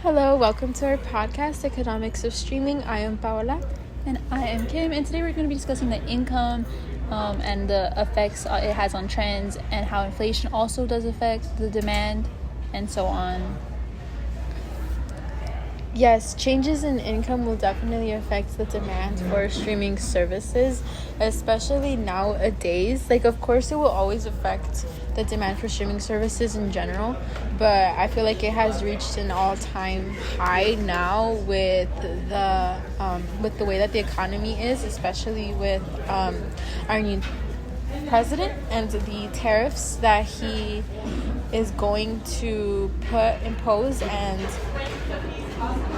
Hello, welcome to our podcast, Economics of Streaming. I am Paola. And I am Kim, and today we're going to be discussing the income and the effects it has on trends, and how inflation also does affect the demand, and so on. Yes, changes in income will definitely affect the demand for streaming services, especially nowadays. Of course, it will always affect the demand for streaming services in general, but I feel like it has reached an all-time high now with the way that the economy is, especially with our new president and the tariffs that he is going to impose, and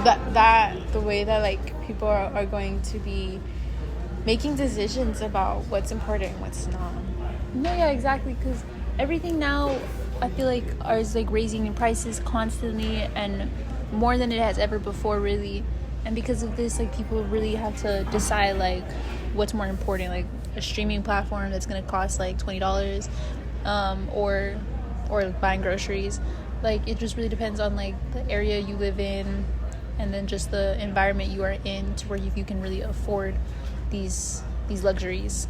that the way that people are going to be making decisions about what's important and what's not. No, yeah, exactly, because everything now I feel like is raising in prices constantly, and more than it has ever before, really. And because of this, people really have to decide what's more important, a streaming platform that's going to cost $20, or buying groceries. It just really depends on the area you live in, and then just the environment you are in, to where you can really afford these luxuries.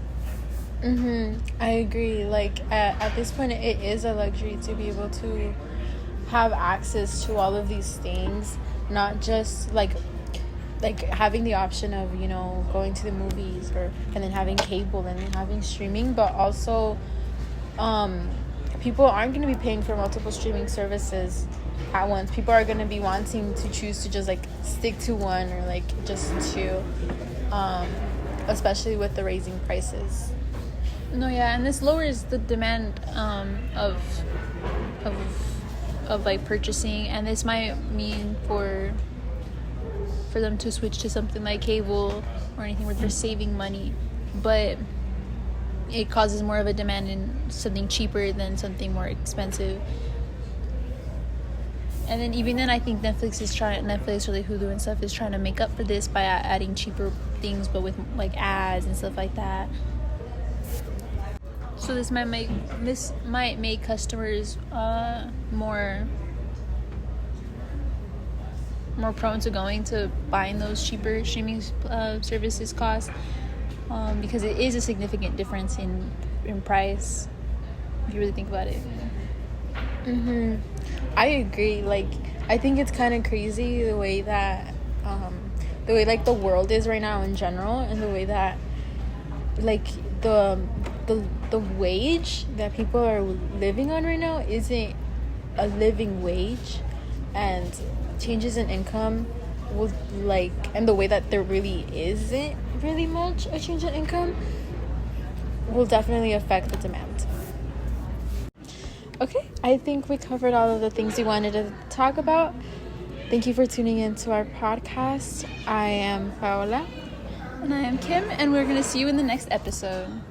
I agree. At this point, it is a luxury to be able to have access to all of these things, not just having the option of going to the movies and then having cable and then having streaming, but also people aren't going to be paying for multiple streaming services at once. People are going to be wanting to choose to just stick to one, or just two, especially with the raising prices. No, yeah, and this lowers the demand of purchasing, and this might mean for them to switch to something like cable or anything where they're saving money, but it causes more of a demand in something cheaper than something more expensive. And then even then, I think Netflix or Hulu and stuff is trying to make up for this by adding cheaper things, but with ads and stuff like that. So this might make customers more prone to going to buying those cheaper streaming services cost, because it is a significant difference in price if you really think about it. I agree. I think it's kind of crazy the way that the world is right now in general, and the way that the wage that people are living on right now isn't a living wage, and changes in income will and the way that there really isn't really much a change in income will definitely affect the demand. Okay, I think we covered all of the things we wanted to talk about. Thank you for tuning in to our podcast. I am Paola. And I am Kim, and we're going to see you in the next episode.